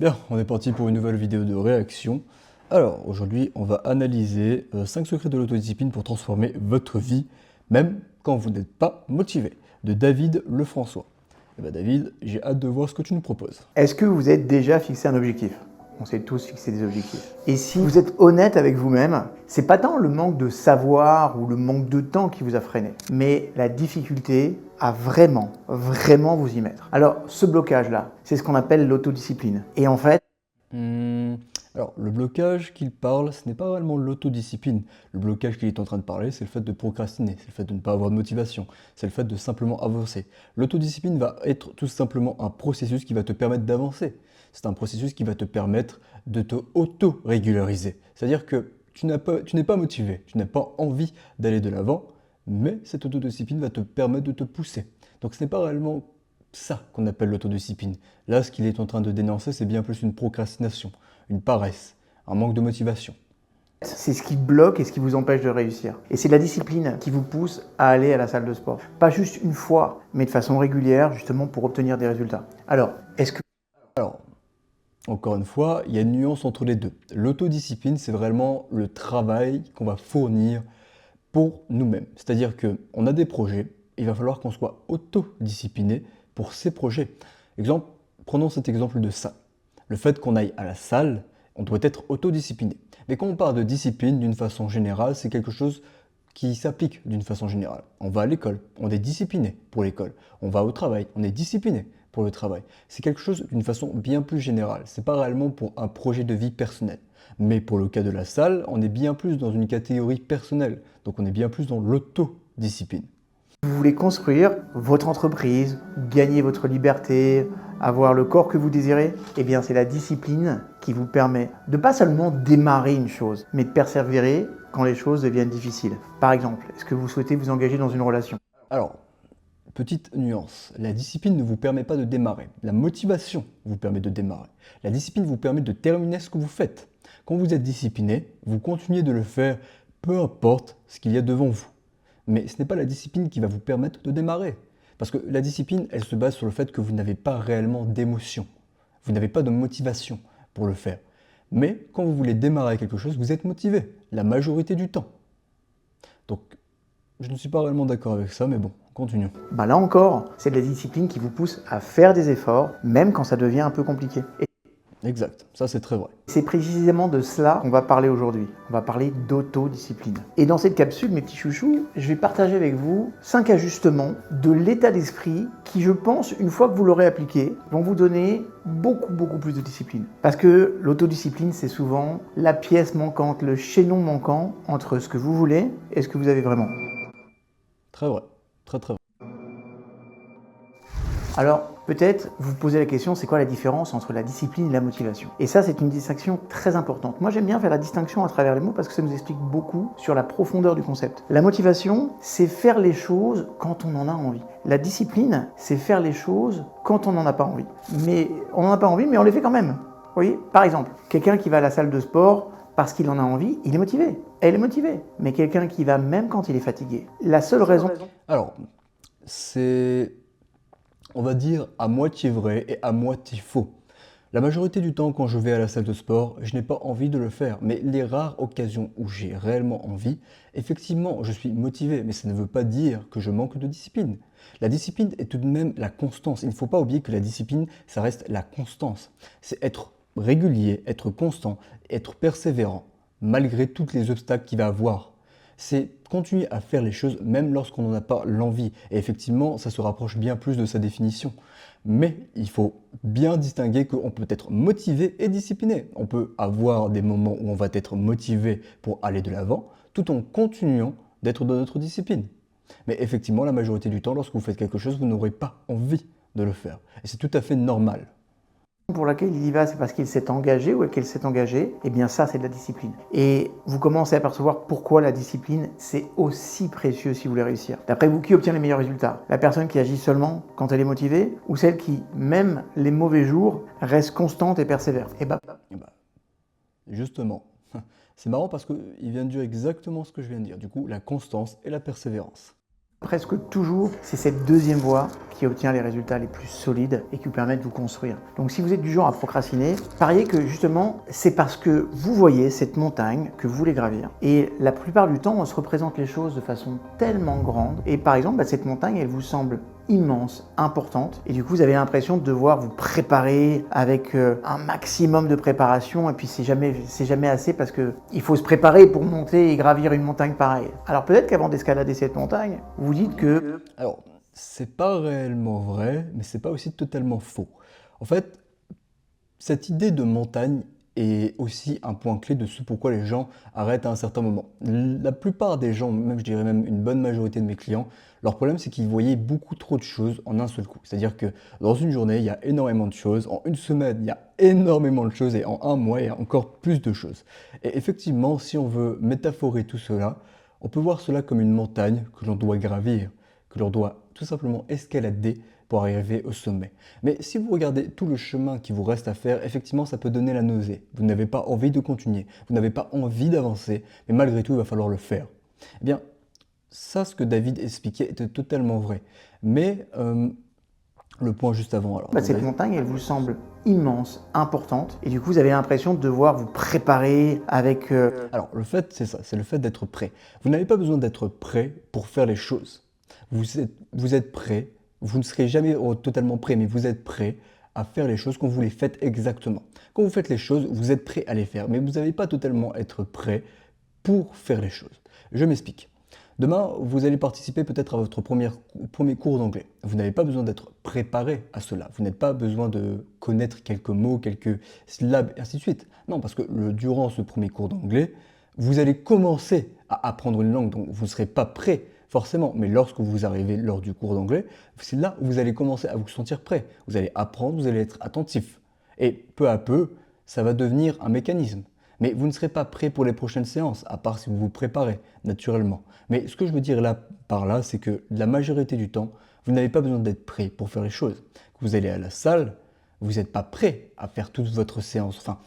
Bien, on est parti pour une nouvelle vidéo de réaction. Alors, aujourd'hui, on va analyser 5 secrets de l'autodiscipline pour transformer votre vie, même quand vous n'êtes pas motivé, de David Lefrançois. Eh ben David, j'ai hâte de voir ce que tu nous proposes. Est-ce que vous êtes déjà fixé un objectif? On s'est tous fixé des objectifs. Et si vous êtes honnête avec vous-même, c'est pas tant le manque de savoir ou le manque de temps qui vous a freiné, mais la difficulté à vraiment vous y mettre. Alors, ce blocage-là, c'est ce qu'on appelle l'autodiscipline. Et en fait, Hmm, alors, le blocage qu'il parle, ce n'est pas réellement l'autodiscipline. Le blocage qu'il est en train de parler, c'est le fait de procrastiner, c'est le fait de ne pas avoir de motivation, c'est le fait de simplement avancer. L'autodiscipline va être tout simplement un processus qui va te permettre d'avancer. C'est un processus qui va te permettre de te auto-régulariser. C'est-à-dire que tu n'es pas motivé, tu n'as pas envie d'aller de l'avant, mais cette autodiscipline va te permettre de te pousser. Donc ce n'est pas réellement ça qu'on appelle l'autodiscipline. Là, ce qu'il est en train de dénoncer, c'est bien plus une procrastination, une paresse, un manque de motivation. c'est ce qui bloque et ce qui vous empêche de réussir. Et c'est la discipline qui vous pousse à aller à la salle de sport. Pas juste une fois, mais de façon régulière, justement pour obtenir des résultats. Alors, est-ce que Alors, encore une fois, il y a une nuance entre les deux. L'autodiscipline, c'est vraiment le travail qu'on va fournir pour nous-mêmes. C'est-à-dire qu'on a des projets, il va falloir qu'on soit autodiscipliné pour ces projets. Exemple, prenons cet exemple de ça. Le fait qu'on aille à la salle, on doit être autodiscipliné. Mais quand on parle de discipline d'une façon générale, c'est quelque chose qui s'applique d'une façon générale. On va à l'école, on est discipliné pour l'école. On va au travail, on est discipliné pour le travail. C'est quelque chose d'une façon bien plus générale. C'est pas réellement pour un projet de vie personnel. Mais pour le cas de la salle, on est bien plus dans une catégorie personnelle. Donc on est bien plus dans l'autodiscipline. vous voulez construire votre entreprise, gagner votre liberté, avoir le corps que vous désirez, eh bien c'est la discipline qui vous permet de pas seulement démarrer une chose, mais de persévérer quand les choses deviennent difficiles. Par exemple, est-ce que vous souhaitez vous engager dans une relation? Alors, petite nuance, la discipline ne vous permet pas de démarrer. La motivation vous permet de démarrer. La discipline vous permet de terminer ce que vous faites. Quand vous êtes discipliné, vous continuez de le faire, peu importe ce qu'il y a devant vous. Mais ce n'est pas la discipline qui va vous permettre de démarrer. Parce que la discipline, elle se base sur le fait que vous n'avez pas réellement d'émotion. Vous n'avez pas de motivation pour le faire. Mais quand vous voulez démarrer quelque chose, vous êtes motivé, la majorité du temps. Donc, je ne suis pas réellement d'accord avec ça, mais bon, continuons. Bah là encore, c'est de la discipline qui vous pousse à faire des efforts, même quand ça devient un peu compliqué. Et Exact, ça c'est très vrai. c'est précisément de cela qu'on va parler aujourd'hui. On va parler d'autodiscipline. Et dans cette capsule, mes petits chouchous, je vais partager avec vous 5 ajustements de l'état d'esprit qui, je pense, une fois que vous l'aurez appliqué, vont vous donner beaucoup plus de discipline. Parce que l'autodiscipline, c'est souvent la pièce manquante, le chaînon manquant entre ce que vous voulez et ce que vous avez vraiment. Très vrai, très vrai. Alors, peut-être vous posez la question, c'est quoi la différence entre la discipline et la motivation? Et ça, c'est une distinction très importante. Moi, j'aime bien faire la distinction à travers les mots parce que ça nous explique beaucoup sur la profondeur du concept. La motivation, c'est faire les choses quand on en a envie. La discipline, c'est faire les choses quand on n'en a pas envie. Mais on n'en a pas envie, mais on les fait quand même. Vous voyez? Par exemple, quelqu'un qui va à la salle de sport parce qu'il en a envie, il est motivé. Elle est motivée. Mais quelqu'un qui va même quand il est fatigué. La seule raison... Alors, c'est, on va dire, à moitié vrai et à moitié faux. La majorité du temps, quand je vais à la salle de sport, je n'ai pas envie de le faire. Mais les rares occasions où j'ai réellement envie, effectivement, je suis motivé. Mais ça ne veut pas dire que je manque de discipline. La discipline est tout de même la constance. Il ne faut pas oublier que la discipline, ça reste la constance. C'est être régulier, être constant, être persévérant, malgré tous les obstacles qu'il va avoir. C'est continuer à faire les choses même lorsqu'on n'en a pas l'envie. Et effectivement, ça se rapproche bien plus de sa définition. Mais il faut bien distinguer qu'on peut être motivé et discipliné. On peut avoir des moments où on va être motivé pour aller de l'avant, tout en continuant d'être dans notre discipline. Mais effectivement, la majorité du temps, lorsque vous faites quelque chose, vous n'aurez pas envie de le faire. Et c'est tout à fait normal. Pour laquelle il y va, c'est parce qu'il s'est engagé ou qu'elle s'est engagée, eh bien ça, c'est de la discipline. Et vous commencez à apercevoir pourquoi la discipline, c'est aussi précieux si vous voulez réussir. D'après vous, qui obtient les meilleurs résultats? La personne qui agit seulement quand elle est motivée ou celle qui, même les mauvais jours, reste constante et persévère? Eh ben, Et bah, justement, c'est marrant parce qu'il vient de dire exactement ce que je viens de dire. Du coup, la constance et la persévérance. Presque toujours, c'est cette deuxième voie qui obtient les résultats les plus solides et qui vous permet de vous construire. Donc si vous êtes du genre à procrastiner, pariez que justement, c'est parce que vous voyez cette montagne que vous voulez gravir. Et la plupart du temps, on se représente les choses de façon tellement grande. Et par exemple, cette montagne, elle vous semble immense, importante, et du coup vous avez l'impression de devoir vous préparer avec un maximum de préparation, et puis c'est jamais assez parce que il faut se préparer pour monter et gravir une montagne pareille. Alors peut-être qu'avant d'escalader cette montagne, vous dites que... Alors, c'est pas réellement vrai, mais c'est pas aussi totalement faux. En fait, cette idée de montagne est aussi un point clé de ce pourquoi les gens arrêtent à un certain moment. La plupart des gens, même je dirais même une bonne majorité de mes clients, leur problème c'est qu'ils voyaient beaucoup trop de choses en un seul coup. C'est-à-dire que dans une journée, il y a énormément de choses, en une semaine, il y a énormément de choses, et en un mois, il y a encore plus de choses. Et effectivement, si on veut métaphorer tout cela, on peut voir cela comme une montagne que l'on doit gravir, que l'on doit tout simplement escalader pour arriver au sommet. Mais si vous regardez tout le chemin qui vous reste à faire, effectivement, ça peut donner la nausée. Vous n'avez pas envie de continuer, vous n'avez pas envie d'avancer, mais malgré tout, il va falloir le faire. Eh bien, ça, ce que David expliquait était totalement vrai. Mais le point juste avant, alors. Cette montagne, elle vous semble immense, importante, et du coup, vous avez l'impression de devoir vous préparer avec... Alors, le fait, c'est ça, c'est le fait d'être prêt. Vous n'avez pas besoin d'être prêt pour faire les choses. Vous êtes prêt. Vous ne serez jamais totalement prêt, mais vous êtes prêt à faire les choses quand vous les faites exactement. Quand vous faites les choses, vous êtes prêt à les faire, mais vous n'allez pas totalement être prêt pour faire les choses. Je m'explique. Demain, vous allez participer peut-être à votre premier cours d'anglais. Vous n'avez pas besoin d'être préparé à cela. Vous n'avez pas besoin de connaître quelques mots, quelques syllabes, et ainsi de suite. Non, parce que durant ce premier cours d'anglais, vous allez commencer à apprendre une langue, donc vous ne serez pas prêt forcément, mais lorsque vous arrivez lors du cours d'anglais, c'est là où vous allez commencer à vous sentir prêt. Vous allez apprendre, vous allez être attentif. Et peu à peu, ça va devenir un mécanisme. Mais vous ne serez pas prêt pour les prochaines séances, à part si vous vous préparez, naturellement. Mais ce que je veux dire là, par là, c'est que la majorité du temps, vous n'avez pas besoin d'être prêt pour faire les choses. Vous allez à la salle, vous n'êtes pas prêt à faire toute votre séance. Enfin,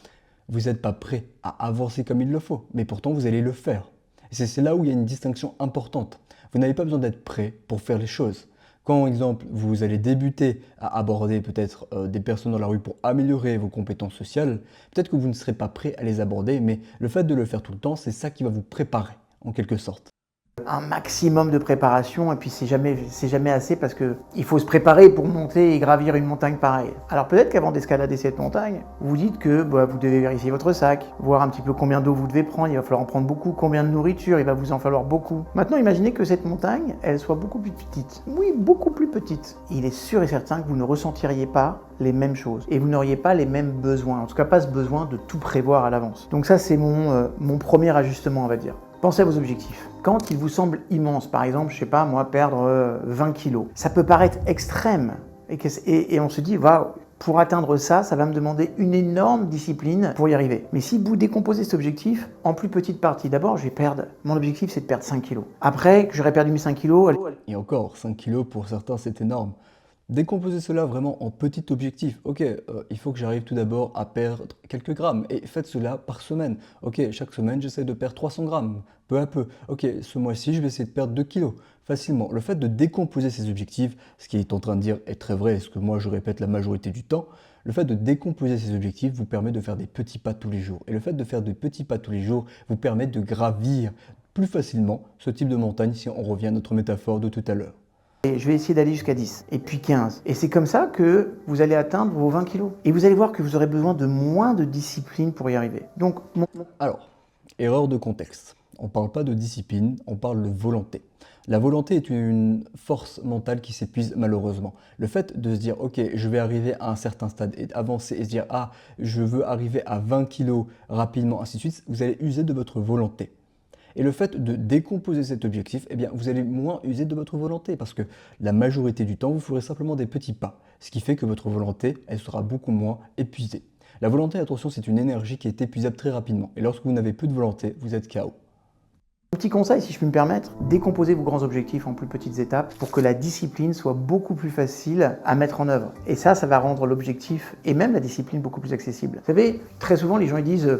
vous n'êtes pas prêt à avancer comme il le faut, mais pourtant vous allez le faire. Et c'est là où il y a une distinction importante. Vous n'avez pas besoin d'être prêt pour faire les choses. Quand, par exemple, vous allez débuter à aborder peut-être des personnes dans la rue pour améliorer vos compétences sociales, peut-être que vous ne serez pas prêt à les aborder, mais le fait de le faire tout le temps, c'est ça qui va vous préparer, en quelque sorte. Un maximum de préparation, et puis c'est jamais assez parce que il faut se préparer pour monter et gravir une montagne pareille. Alors peut-être qu'avant d'escalader cette montagne, vous dites que vous devez vérifier votre sac, voir un petit peu combien d'eau vous devez prendre, il va falloir en prendre beaucoup, combien de nourriture, il va vous en falloir beaucoup. Maintenant imaginez que cette montagne, elle soit beaucoup plus petite. Oui, beaucoup plus petite. Il est sûr et certain que vous ne ressentiriez pas les mêmes choses et vous n'auriez pas les mêmes besoins, en tout cas pas ce besoin de tout prévoir à l'avance. Donc ça c'est mon premier ajustement, on va dire. Pensez à vos objectifs. Quand ils vous semblent immenses, par exemple, je sais pas, moi, perdre 20 kilos, ça peut paraître extrême. Et on se dit, pour atteindre ça, ça va me demander une énorme discipline pour y arriver. Mais si vous décomposez cet objectif en plus petites parties, d'abord, mon objectif, c'est de perdre 5 kilos. Après, que j'aurai perdu mes 5 kilos... Et encore, 5 kilos, pour certains, c'est énorme. Décomposez cela vraiment en petits objectifs. Ok, il faut que j'arrive tout d'abord à perdre quelques grammes et faites cela par semaine. Ok, chaque semaine j'essaie de perdre 300 grammes, peu à peu. Ok, ce mois-ci je vais essayer de perdre 2 kilos facilement. Le fait de décomposer ces objectifs, ce qu'il est en train de dire est très vrai et ce que moi je répète la majorité du temps, le fait de décomposer ces objectifs vous permet de faire des petits pas tous les jours. Et le fait de faire des petits pas tous les jours vous permet de gravir plus facilement ce type de montagne si on revient à notre métaphore de tout à l'heure. Et je vais essayer d'aller jusqu'à 10, et puis 15. Et c'est comme ça que vous allez atteindre vos 20 kilos. Et vous allez voir que vous aurez besoin de moins de discipline pour y arriver. Donc, Alors, erreur de contexte. On ne parle pas de discipline, on parle de volonté. La volonté est une force mentale qui s'épuise malheureusement. Le fait de se dire, ok, je vais arriver à un certain stade et avancer et se dire, ah, je veux arriver à 20 kilos rapidement, ainsi de suite, vous allez user de votre volonté. Et le fait de décomposer cet objectif, eh bien, vous allez moins user de votre volonté parce que la majorité du temps, vous ferez simplement des petits pas. Ce qui fait que votre volonté, elle sera beaucoup moins épuisée. La volonté, attention, c'est une énergie qui est épuisable très rapidement. Et lorsque vous n'avez plus de volonté, vous êtes KO. Petit conseil, si je puis me permettre, décomposez vos grands objectifs en plus petites étapes pour que la discipline soit beaucoup plus facile à mettre en œuvre. Et ça va rendre l'objectif et même la discipline beaucoup plus accessible. Vous savez, très souvent, les gens ils disent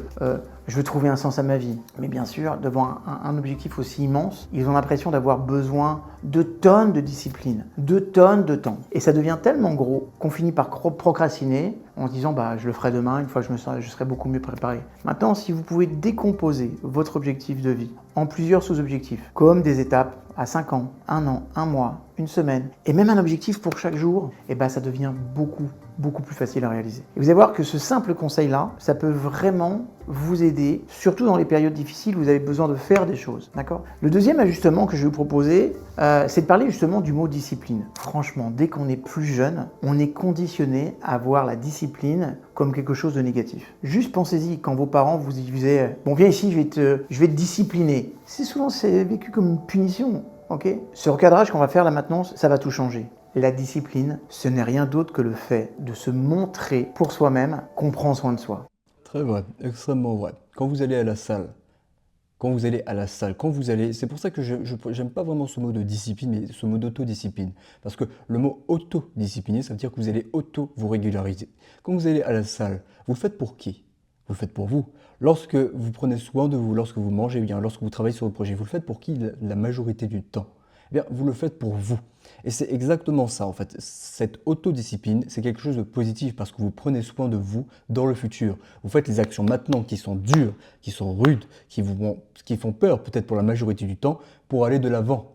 je veux trouver un sens à ma vie. Mais bien sûr, devant un objectif aussi immense, ils ont l'impression d'avoir besoin de tonnes de discipline, de tonnes de temps. Et ça devient tellement gros qu'on finit par procrastiner en se disant je le ferai demain, une fois que je serai beaucoup mieux préparé. Maintenant, si vous pouvez décomposer votre objectif de vie en plusieurs sous-objectifs, comme des étapes à 5 ans, 1 an, 1 mois, une semaine, et même un objectif pour chaque jour, ça devient beaucoup plus facile à réaliser. Et vous allez voir que ce simple conseil-là, ça peut vraiment vous aider, surtout dans les périodes difficiles où vous avez besoin de faire des choses. D'accord ? Le deuxième ajustement que je vais vous proposer, c'est de parler justement du mot discipline. Franchement, dès qu'on est plus jeune, on est conditionné à voir la discipline comme quelque chose de négatif. Juste pensez-y, quand vos parents vous disaient « Bon, viens ici, je vais te discipliner ». C'est vécu comme une punition. Okay ? Ce recadrage qu'on va faire là maintenant, ça va tout changer. La discipline, ce n'est rien d'autre que le fait de se montrer pour soi-même qu'on prend soin de soi. Très vrai, extrêmement vrai. Quand vous allez à la salle, c'est pour ça que je j'aime pas vraiment ce mot de discipline, mais ce mot d'autodiscipline. Parce que le mot autodiscipliner, ça veut dire que vous allez vous régulariser. Quand vous allez à la salle, vous le faites pour qui? Vous le faites pour vous. Lorsque vous prenez soin de vous, lorsque vous mangez bien, lorsque vous travaillez sur le projet, vous le faites pour qui la majorité du temps? Eh bien, vous le faites pour vous. Et c'est exactement ça, en fait. Cette autodiscipline, c'est quelque chose de positif parce que vous prenez soin de vous dans le futur. Vous faites les actions maintenant qui sont dures, qui sont rudes, qui font peur peut-être pour la majorité du temps, pour aller de l'avant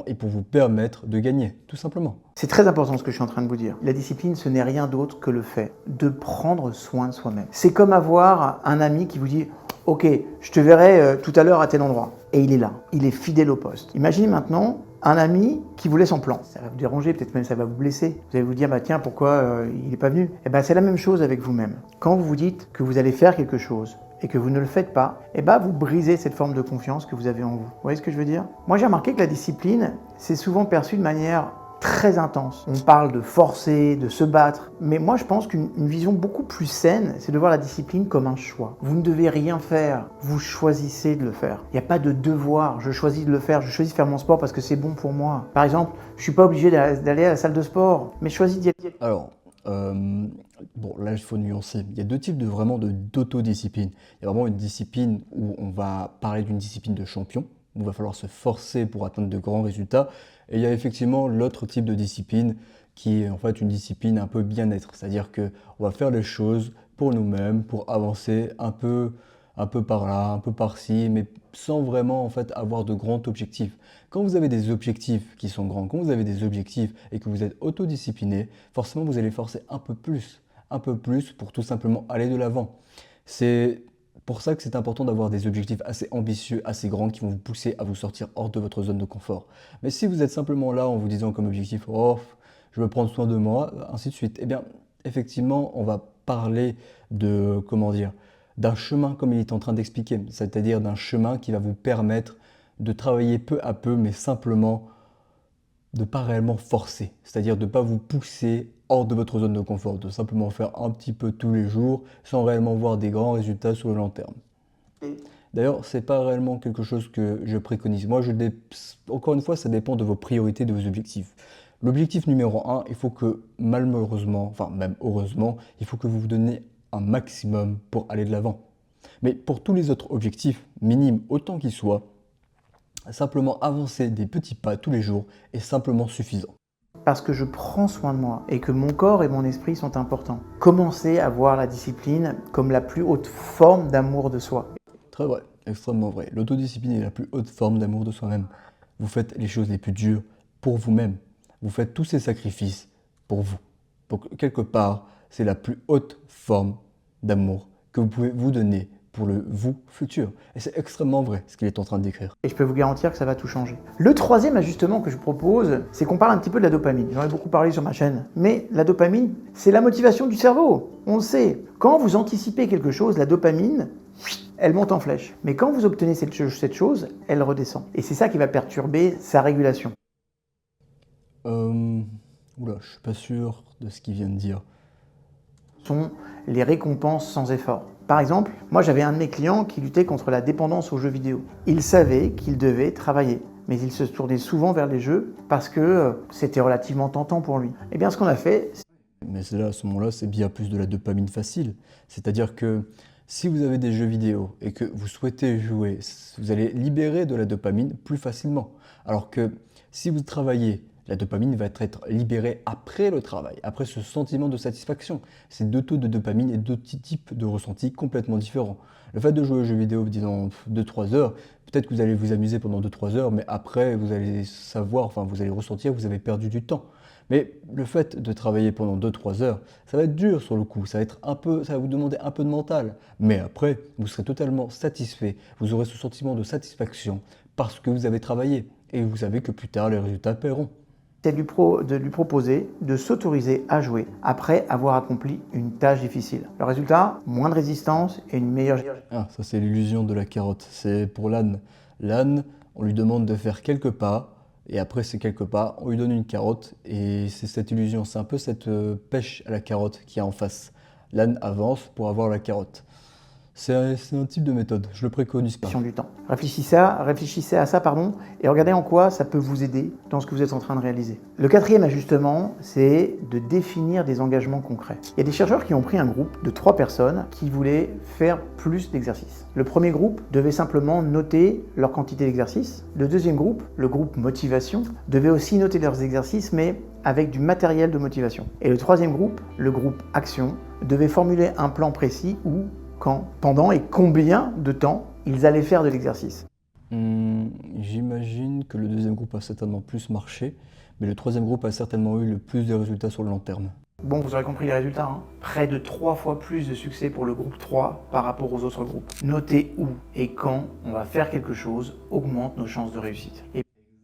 et pour vous permettre de gagner, tout simplement. C'est très important ce que je suis en train de vous dire. La discipline, ce n'est rien d'autre que le fait de prendre soin de soi-même. C'est comme avoir un ami qui vous dit « Ok, je te verrai tout à l'heure à tel endroit ». Et il est là, il est fidèle au poste. Imaginez maintenant un ami qui vous laisse en plan. Ça va vous déranger, peut-être même ça va vous blesser. Vous allez vous dire tiens, pourquoi il n'est pas venu? C'est la même chose avec vous-même. Quand vous vous dites que vous allez faire quelque chose et que vous ne le faites pas, vous brisez cette forme de confiance que vous avez en vous. Vous voyez ce que je veux dire? Moi, j'ai remarqué que la discipline, c'est souvent perçu de manière très intense. On parle de forcer, de se battre, mais moi je pense qu'une vision beaucoup plus saine, c'est de voir la discipline comme un choix. Vous ne devez rien faire, vous choisissez de le faire. Il n'y a pas de devoir, je choisis de le faire, je choisis de faire mon sport parce que c'est bon pour moi. Par exemple, je ne suis pas obligé d'aller à la salle de sport, mais je choisis d'y aller. Alors, bon, là, il faut nuancer. Il y a deux types d'autodiscipline. Il y a vraiment une discipline où on va parler d'une discipline de champion, où il va falloir se forcer pour atteindre de grands résultats. Et il y a effectivement l'autre type de discipline qui est en fait une discipline un peu bien-être. C'est-à-dire qu'on va faire les choses pour nous-mêmes, pour avancer un peu par là, un peu par-ci, mais sans vraiment en fait avoir de grands objectifs. Quand vous avez des objectifs qui sont grands, quand vous avez des objectifs et que vous êtes autodiscipliné, forcément vous allez forcer un peu plus pour tout simplement aller de l'avant. C'est pour ça que c'est important d'avoir des objectifs assez ambitieux, assez grands, qui vont vous pousser à vous sortir hors de votre zone de confort. Mais si vous êtes simplement là en vous disant comme objectif « Oh, je veux prendre soin de moi », ainsi de suite, eh bien, effectivement, on va parler de, d'un chemin comme il est en train d'expliquer, c'est-à-dire d'un chemin qui va vous permettre de travailler peu à peu, mais simplement de ne pas réellement forcer, c'est-à-dire de ne pas vous pousser hors de votre zone de confort, de simplement faire un petit peu tous les jours sans réellement voir des grands résultats sur le long terme. D'ailleurs, ce n'est pas réellement quelque chose que je préconise. Moi, encore une fois, ça dépend de vos priorités, de vos objectifs. L'objectif numéro 1, il faut que malheureusement, enfin même heureusement, il faut que vous vous donniez un maximum pour aller de l'avant. Mais pour tous les autres objectifs, minimes autant qu'ils soient, simplement avancer des petits pas tous les jours est simplement suffisant. Parce que je prends soin de moi et que mon corps et mon esprit sont importants. Commencez à voir la discipline comme la plus haute forme d'amour de soi. Très vrai, extrêmement vrai. L'autodiscipline est la plus haute forme d'amour de soi-même. Vous faites les choses les plus dures pour vous-même. Vous faites tous ces sacrifices pour vous. Donc, quelque part, c'est la plus haute forme d'amour que vous pouvez vous donner pour le vous futur. Et c'est extrêmement vrai ce qu'il est en train de décrire. Et je peux vous garantir que ça va tout changer. Le troisième ajustement que je propose, c'est qu'on parle un petit peu de la dopamine. J'en ai beaucoup parlé sur ma chaîne. Mais la dopamine, c'est la motivation du cerveau. On le sait. Quand vous anticipez quelque chose, la dopamine, elle monte en flèche. Mais quand vous obtenez cette chose, elle redescend. Et c'est ça qui va perturber sa régulation. Oula, je suis pas sûr de ce qu'il vient de dire. Sont les récompenses sans effort. Par exemple, moi j'avais un de mes clients qui luttait contre la dépendance aux jeux vidéo. Il savait qu'il devait travailler, mais il se tournait souvent vers les jeux parce que c'était relativement tentant pour lui. Et bien ce qu'on a fait... Mais là, à ce moment-là, c'est bien plus de la dopamine facile. C'est-à-dire que Si vous avez des jeux vidéo et que vous souhaitez jouer, vous allez libérer de la dopamine plus facilement. Alors que si vous travaillez, la dopamine va être libérée après le travail, après ce sentiment de satisfaction. C'est deux taux de dopamine et deux types de ressentis complètement différents. Le fait de jouer aux jeux vidéo, disons 2-3 heures, peut-être que vous allez vous amuser pendant 2-3 heures, mais après vous allez savoir, enfin vous allez ressentir que vous avez perdu du temps. Mais le fait de travailler pendant 2-3 heures, ça va être dur sur le coup, ça va vous demander un peu de mental. Mais après, vous serez totalement satisfait, vous aurez ce sentiment de satisfaction parce que vous avez travaillé et vous savez que plus tard les résultats paieront. C'est de lui proposer de s'autoriser à jouer après avoir accompli une tâche difficile. Le résultat, moins de résistance et une meilleure gestion. Ah, ça c'est l'illusion de la carotte, c'est pour l'âne. L'âne, on lui demande de faire quelques pas et après ces quelques pas, on lui donne une carotte et c'est cette illusion, c'est un peu cette pêche à la carotte qui est en face. L'âne avance pour avoir la carotte. C'est un type de méthode, je le préconise pas. Du temps. Réfléchissez à ça, et regardez en quoi ça peut vous aider dans ce que vous êtes en train de réaliser. Le quatrième ajustement, c'est de définir des engagements concrets. Il y a des chercheurs qui ont pris un groupe de 3 personnes qui voulaient faire plus d'exercices. Le premier groupe devait simplement noter leur quantité d'exercices. Le deuxième groupe, le groupe motivation, devait aussi noter leurs exercices, mais avec du matériel de motivation. Et le troisième groupe, le groupe action, devait formuler un plan précis où, quand, pendant et combien de temps ils allaient faire de l'exercice. J'imagine que le deuxième groupe a certainement plus marché, mais le troisième groupe a certainement eu le plus de résultats sur le long terme. Bon, vous aurez compris les résultats, hein. Près de 3 fois plus de succès pour le groupe 3 par rapport aux autres groupes. Noter où et quand on va faire quelque chose augmente nos chances de réussite.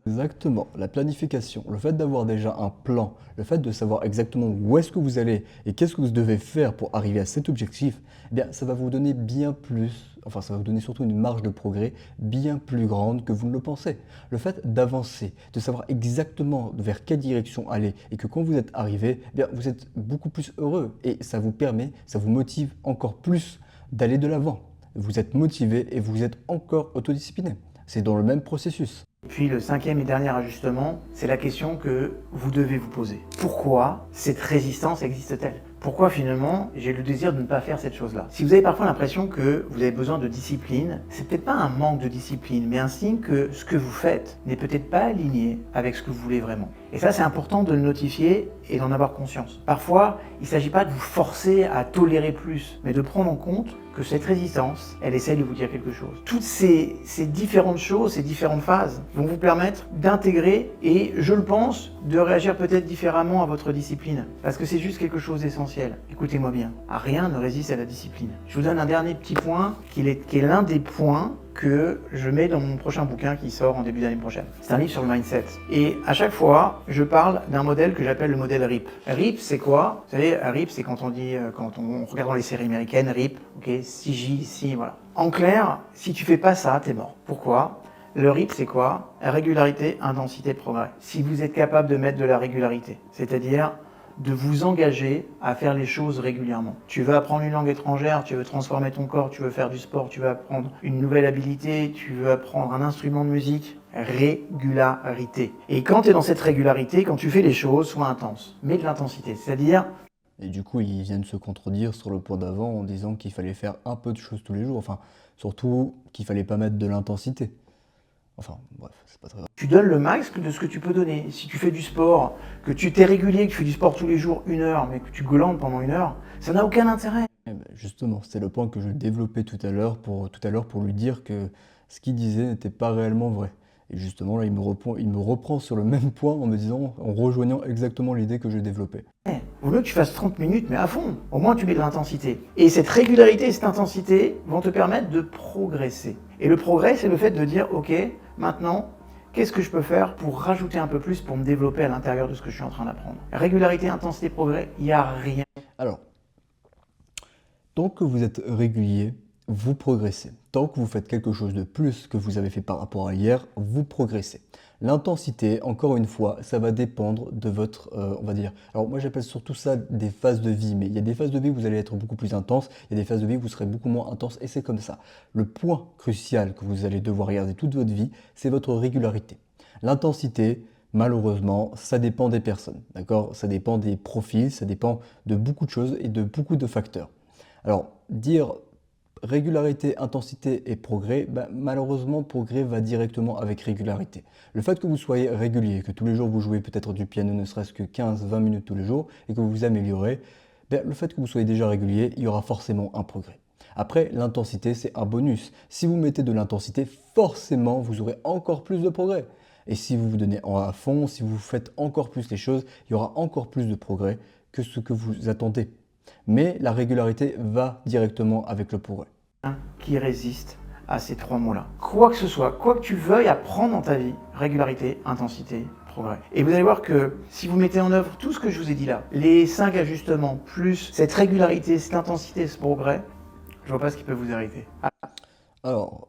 Exactement, la planification, le fait d'avoir déjà un plan, le fait de savoir exactement où est-ce que vous allez et qu'est-ce que vous devez faire pour arriver à cet objectif, eh bien ça va vous donner bien plus, enfin ça va vous donner surtout une marge de progrès bien plus grande que vous ne le pensez. Le fait d'avancer, de savoir exactement vers quelle direction aller et que quand vous êtes arrivé, eh bien vous êtes beaucoup plus heureux et ça vous permet, ça vous motive encore plus d'aller de l'avant. Vous êtes motivé et vous êtes encore autodiscipliné. C'est dans le même processus. Puis le cinquième et dernier ajustement, c'est la question que vous devez vous poser. Pourquoi cette résistance existe-t-elle ? Pourquoi finalement j'ai le désir de ne pas faire cette chose-là ? Si vous avez parfois l'impression que vous avez besoin de discipline, c'est peut-être pas un manque de discipline, mais un signe que ce que vous faites n'est peut-être pas aligné avec ce que vous voulez vraiment. Et ça, c'est important de le notifier et d'en avoir conscience. Parfois, il ne s'agit pas de vous forcer à tolérer plus, mais de prendre en compte que cette résistance, elle essaie de vous dire quelque chose. Toutes ces différentes choses, ces différentes phases vont vous permettre d'intégrer et, je le pense, de réagir peut-être différemment à votre discipline. Parce que c'est juste quelque chose d'essentiel. Écoutez-moi bien, rien ne résiste à la discipline. Je vous donne un dernier petit point qui est l'un des points que je mets dans mon prochain bouquin qui sort en début d'année prochaine. C'est un livre sur le mindset. Et à chaque fois, je parle d'un modèle que j'appelle le modèle RIP. RIP, c'est quoi ? Vous savez, RIP, c'est quand on dit, quand on regarde dans les séries américaines, RIP, ok, CJ, si, voilà. En clair, si tu fais pas ça, t'es mort. Pourquoi ? Le RIP, c'est quoi ? Régularité, intensité, progrès. Si vous êtes capable de mettre de la régularité, c'est-à-dire de vous engager à faire les choses régulièrement. Tu veux apprendre une langue étrangère, tu veux transformer ton corps, tu veux faire du sport, tu veux apprendre une nouvelle habilité, tu veux apprendre un instrument de musique. Régularité. Et quand tu es dans cette régularité, quand tu fais les choses, sois intense. Mets de l'intensité, c'est-à-dire... Et du coup, ils viennent se contredire sur le point d'avant en disant qu'il fallait faire un peu de choses tous les jours. Enfin, surtout qu'il fallait pas mettre de l'intensité. Enfin, bref, c'est pas très grave. Tu donnes le max de ce que tu peux donner. Si tu fais du sport, que tu t'es régulier, que tu fais du sport tous les jours 1 heure, mais que tu glandes pendant 1 heure, ça n'a aucun intérêt. Eh ben, justement, c'est le point que je développais tout à l'heure pour lui dire que ce qu'il disait n'était pas réellement vrai. Et justement, là, il me reprend sur le même point en me disant, en rejoignant exactement l'idée que j'ai développée. Vaut mieux que tu fasses 30 minutes, mais à fond. Au moins, tu mets de l'intensité. Et cette régularité et cette intensité vont te permettre de progresser. Et le progrès, c'est le fait de dire, ok, maintenant, qu'est-ce que je peux faire pour rajouter un peu plus, pour me développer à l'intérieur de ce que je suis en train d'apprendre. Régularité, intensité, progrès, il n'y a rien. Alors, tant que vous êtes régulier, vous progressez. Tant que vous faites quelque chose de plus que vous avez fait par rapport à hier, vous progressez. L'intensité, encore une fois, ça va dépendre de votre, on va dire, alors moi j'appelle surtout ça des phases de vie, mais il y a des phases de vie où vous allez être beaucoup plus intense, il y a des phases de vie où vous serez beaucoup moins intense, et c'est comme ça. Le point crucial que vous allez devoir regarder toute votre vie, c'est votre régularité. L'intensité, malheureusement, ça dépend des personnes, d'accord? Ça dépend des profils, ça dépend de beaucoup de choses et de beaucoup de facteurs. Alors, dire régularité, intensité et progrès, bah, malheureusement, progrès va directement avec régularité. Le fait que vous soyez régulier, que tous les jours vous jouez peut-être du piano ne serait-ce que 15-20 minutes tous les jours et que vous vous améliorez, ben, le fait que vous soyez déjà régulier, il y aura forcément un progrès. Après, l'intensité, c'est un bonus. Si vous mettez de l'intensité, forcément, vous aurez encore plus de progrès. Et si vous vous donnez à fond, si vous faites encore plus les choses, il y aura encore plus de progrès que ce que vous attendez. Mais la régularité va directement avec le progrès. Qui résiste à ces 3 mots-là. Quoi que ce soit, quoi que tu veuilles apprendre dans ta vie, régularité, intensité, progrès. Et vous allez voir que si vous mettez en œuvre tout ce que je vous ai dit là, les 5 ajustements, plus cette régularité, cette intensité, ce progrès, je vois pas ce qui peut vous arrêter. Alors,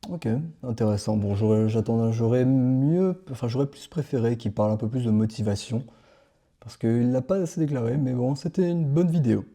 ok, intéressant. Bon, j'aurais mieux, enfin, j'aurais plus préféré qu'il parle un peu plus de motivation, parce qu'il l'a pas assez déclaré, mais bon, c'était une bonne vidéo.